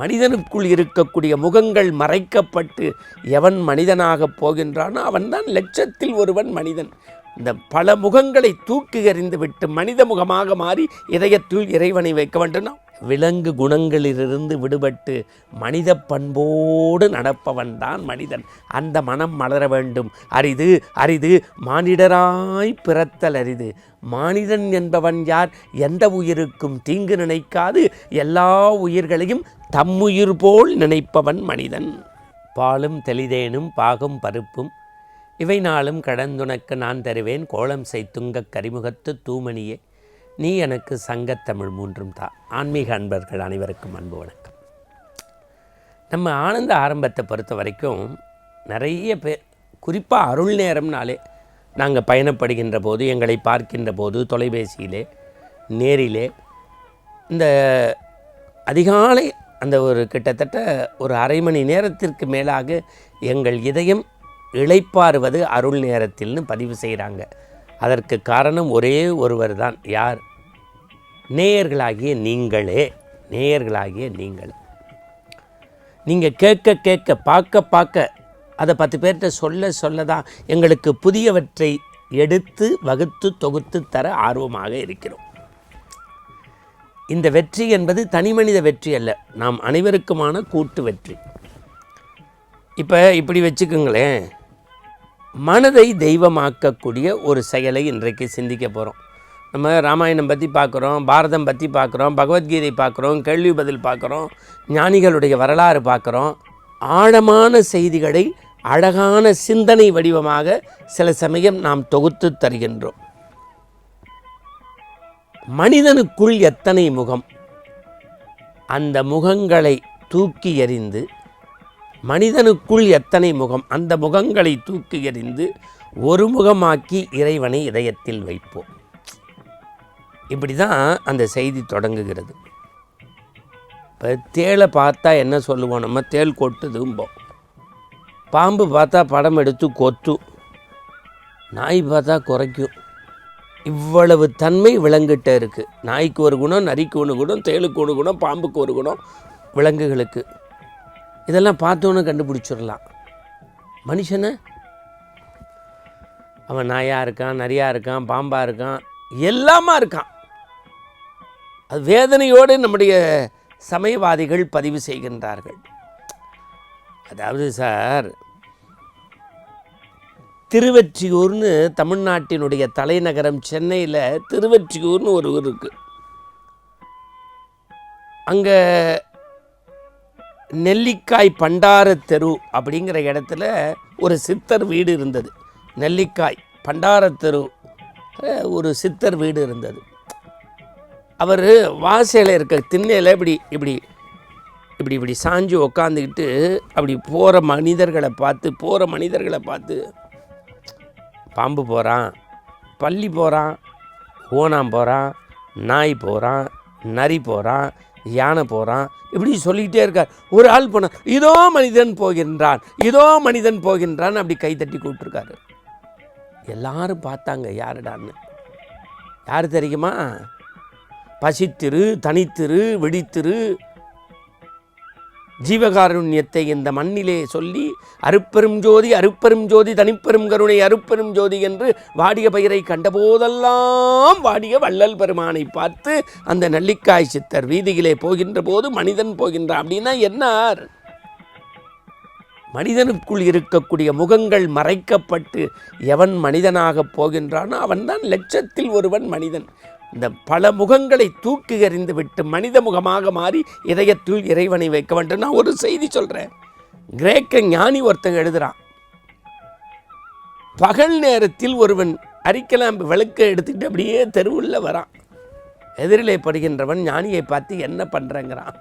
மனிதனுக்குள் இருக்கக்கூடிய முகங்கள் மறைக்கப்பட்டு எவன் மனிதனாகப் போகின்றானோ அவன்தான் லட்சத்தில் ஒருவன் மனிதன். இந்த பல முகங்களை தூக்கி எறிந்து விட்டு மனித முகமாக மாறி இதயத்தில் இறைவனை வைக்க வேண்டும்னா விலங்கு குணங்களிலிருந்து விடுபட்டு மனித பண்போடு நடப்பவன் தான் மனிதன். அந்த மனம் மலர வேண்டும். அரிது அரிது மானிடராய் பிறத்தல் அரிது. மானிடன் என்பவன் யார்? எந்த உயிருக்கும் தீங்கு நினைக்காது எல்லா உயிர்களையும் தம்முயிர் போல் நினைப்பவன் மனிதன். பாலும் தெளிதேனும் பாகும் பருப்பும் இவை நாளும் கடந்துனக்கு நான் தருவேன் கோலம் செய்துங்கக் கரிமுகத்து தூமணியே நீ எனக்கு சங்கத்தமிழ் மூன்றும் தா. ஆன்மீக அன்பர்கள் அனைவருக்கும் அன்பு வணக்கம். நம்ம ஆனந்த ஆரம்பத்தை பொறுத்த வரைக்கும் நிறைய பேர் குறிப்பாக அருள் நேரம்னாலே நாங்கள் பயணப்படுகின்ற போது, எங்களை பார்க்கின்ற போது, தொலைபேசியிலே நேரிலே இந்த அதிகாலை அந்த ஒரு கிட்டத்தட்ட ஒரு அரை மணி நேரத்திற்கு மேலாக எங்கள் இதயம் இளைப்பாறுவது அருள் நேரத்தில்னு பதிவு செய்கிறாங்க. அதற்கு காரணம் ஒரே ஒருவர் தான். யார்? நேயர்களாகிய நீங்களே. நேயர்களாகிய நீங்கள். நீங்கள் கேட்க கேட்க பார்க்க பார்க்க அதை 10 பேர்கிட்ட சொல்ல சொல்ல தான் எங்களுக்கு புதியவற்றை எடுத்து வகுத்து தொகுத்து தர ஆர்வமாக இருக்கிறோம். இந்த வெற்றி என்பது தனிமனித வெற்றி அல்ல, நாம் அனைவருக்குமான கூட்டு வெற்றி. இப்போ இப்படி வச்சுக்கோங்களேன், மனதை தெய்வமாக்கக்கூடிய ஒரு செயலை இன்றைக்கு சிந்திக்க போகிறோம். நம்ம ராமாயணம் பற்றி பார்க்குறோம், பாரதம் பற்றி பார்க்குறோம், பகவத்கீதை பார்க்குறோம், கேள்வி பதில் பார்க்குறோம், ஞானிகளுடைய வரலாறு பார்க்குறோம். ஆழமான செய்திகளை அழகான சிந்தனை வடிவமாக சில சமயம் நாம் தொகுத்து தருகின்றோம். மனிதனுக்குள் எத்தனை முகம், அந்த முகங்களை தூக்கி எறிந்து மனிதனுக்குள் எத்தனை முகம், அந்த முகங்களை தூக்கி எறிந்து ஒரு முகமாக்கி இறைவனை இதயத்தில் வைப்போம். இப்படி தான் அந்த செய்தி தொடங்குகிறது. இப்போ தேளை பார்த்தா என்ன சொல்லுவோம் நம்ம? தேள் கொட்டுதும்போம். பாம்பு பார்த்தா படம் எடுத்து கொத்தும். நாய் பார்த்தா குறைக்கும். இவ்வளவு தன்மை விலங்குகிட்ட இருக்குது. நாய்க்கு ஒரு குணம், நரிக்கு ஒரு குணம், தேளுக்கு ஒரு குணம், பாம்புக்கு ஒரு குணம், விலங்குகளுக்கு. இதெல்லாம் பார்த்தோன்னு கண்டுபிடிச்சிடலாம். மனுஷனை அவன் நாயாக இருக்கான், நரியாக இருக்கான், பாம்பாக இருக்கான், எல்லாமா இருக்கான். அது வேதனையோடு நம்முடைய சமயவாதிகள் பதிவு செய்கின்றார்கள். அதாவது சார், திருவெற்றியூர்னு தமிழ்நாட்டினுடைய தலைநகரம் சென்னையில் திருவெற்றியூர்னு ஒரு ஊர் இருக்குது. அங்கே நெல்லிக்காய் பண்டார தெரு அப்படிங்கிற இடத்துல ஒரு சித்தர் வீடு இருந்தது. நெல்லிக்காய் பண்டார தெரு ஒரு சித்தர் வீடு இருந்தது. அவர் வாசையில் இருக்க திண்ணையில் இப்படி இப்படி இப்படி இப்படி சாஞ்சு உக்காந்துக்கிட்டு அப்படி போகிற மனிதர்களை பார்த்து பாம்பு போகிறான், பல்லி போகிறான், ஓனாம் போகிறான், நாய் போகிறான், நரி போகிறான், யானை போகிறான், இப்படி சொல்லிக்கிட்டே இருக்கார். ஒரு ஆள் போனார், இதோ மனிதன் போகின்றான், இதோ மனிதன் போகின்றான், அப்படி கைத்தட்டி கூப்பிட்டுருக்காரு. எல்லாரும் பார்த்தாங்க, யாருடான்னு. யார் தெரியுமா? பசித்திரு, தனித்திரு, விழித்திரு, ஜீவகாருண்யத்தை இந்த மண்ணிலே சொல்லி அருப்பெரும் ஜோதி அருப்பெரும் ஜோதி தனிப்பெரும் கருணை அருப்பெரும் ஜோதி என்று வாடிய பயிரை கண்டபோதெல்லாம் வாடிய வள்ளல் பெருமானை பார்த்து அந்த நெல்லிக்காய் சித்தர் வீதியிலே போகின்ற போது மனிதன் போகின்றான். அப்படின்னா என்னார்? மனிதனுக்குள் இருக்கக்கூடிய முகங்கள் மறைக்கப்பட்டு எவன் மனிதனாகப் போகின்றானோ அவன்தான் லட்சத்தில் ஒருவன் மனிதன். இந்த பல முகங்களை தூக்கி எறிந்து விட்டு மனித முகமாக மாறி இதயத்தில் இறைவனை வைக்க வேண்டும். நான் ஒரு செய்தி சொல்கிறேன். கிரேக்க ஞானி ஒருத்தங்க எழுதுகிறான், பகல் நேரத்தில் ஒருவன் அரிக்கலாம்பு விளக்க எடுத்துக்கிட்டு அப்படியே தெருவுள்ள வரான். எதிரிலே படுகின்றவன் ஞானியை பார்த்து என்ன பண்ணுறேங்கிறான்?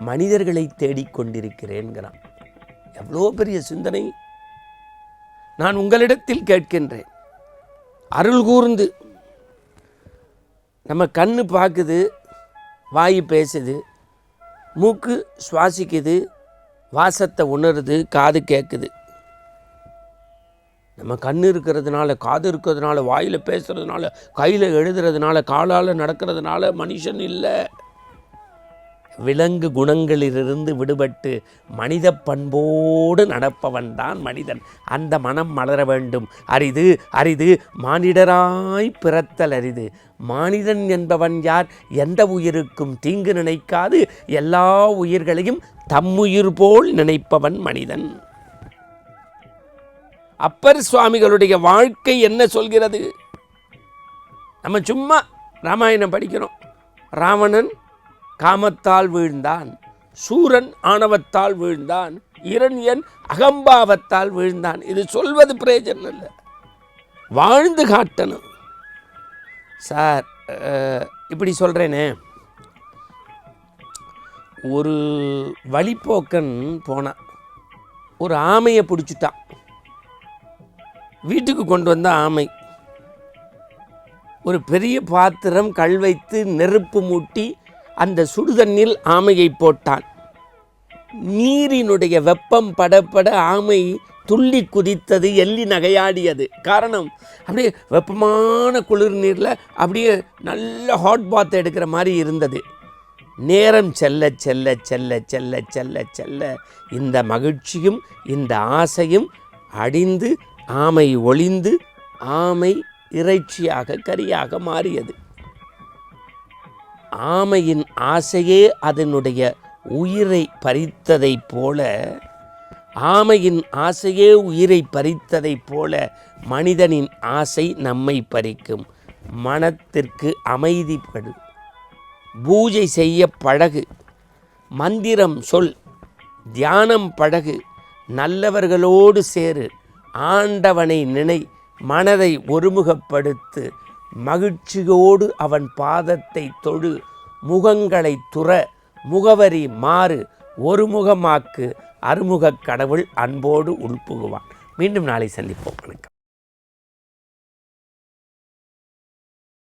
மனிதர்களை தேடிக்கொண்டிருக்கிறேன்கிறான். எவ்வளோ பெரிய சிந்தனை! நான் உங்களிடத்தில் கேட்கின்றேன், அருள் கூர்ந்து நம்ம கண்ணு பார்க்குது, வாய் பேசுது, மூக்கு சுவாசிக்குது, வாசத்தை உணருது, காது கேட்குது. நம்ம கண் இருக்கிறதுனால, காது இருக்கிறதுனால, வாயில் பேசுகிறதுனால, கையில் எழுதுறதுனால, காலால் நடக்கிறதுனால மனுஷன் இல்லை. விலங்கு குணங்களிலிருந்து விடுபட்டு மனித பண்போடு நடப்பவன்தான் மனிதன். அந்த மனம் மலர வேண்டும். அரிது அரிது மானிடராய் பிறத்தல் அரிது. மானிடன் என்பவன் யார்? எந்த உயிருக்கும் தீங்கு நினைக்காது எல்லா உயிர்களையும் தம்முயிர் போல் நினைப்பவன் மனிதன். அப்பர் சுவாமிகளுடைய வாழ்க்கை என்ன சொல்கிறது? நம்ம சும்மா ராமாயணம் படிக்கிறோம். ராவணன் காமத்தால் வீழ்ந்தான், சூரன் ஆணவத்தால் வீழ்ந்தான், இரண்யன் அகம்பாவத்தால் வீழ்ந்தான். இது சொல்வது பிரயோஜனம் இல்லை, வாழ்ந்து காட்டணும். சார் இப்படி சொல்கிறேனே, ஒரு வழிப்போக்கன் போனான், ஒரு ஆமையை பிடிச்சிட்டான், வீட்டுக்கு கொண்டு வந்த ஆமை. ஒரு பெரிய பாத்திரம் கல் வைத்து நெருப்பு மூட்டி அந்த சுடுதண்ணில் ஆமையை போட்டான். நீரினுடைய வெப்பம் படப்பட ஆமை துள்ளி குதித்தது, எள்ளி நகையாடியது. காரணம், அப்படியே வெப்பமான குளிர் நீரில் அப்படியே நல்ல ஹாட் பாத் எடுக்கிற மாதிரி இருந்தது. நேரம் செல்ல செல்ல செல்ல செல்ல செல்ல செல்ல இந்த மகிழ்ச்சியும் இந்த ஆசையும் அடிந்து ஆமை ஒளிந்து ஆமை இறைச்சியாக கரியாக மாறியது. ஆமையின் ஆசையே அதனுடைய உயிரை பறித்ததைப் போல, ஆமையின் ஆசையே உயிரை பறித்ததைப் போல மனிதனின் ஆசை நம்மை பறிக்கும். மனத்திற்கு அமைதிப்படு, பூஜை செய்ய பழகு, மந்திரம் சொல், தியானம் பழகு, நல்லவர்களோடு சேரு, ஆண்டவனை நினை, மனதை ஒருமுகப்படுத்து, மகிழ்ச்சியோடு அவன் பாதத்தை தொழு, முகங்களை துற, முகவரி மாறு, ஒருமுகமாக்கு, அருமுகக் கடவுள் அன்போடு உள்புகுவான். மீண்டும் நாளை சந்திப்போம். வணக்கம்.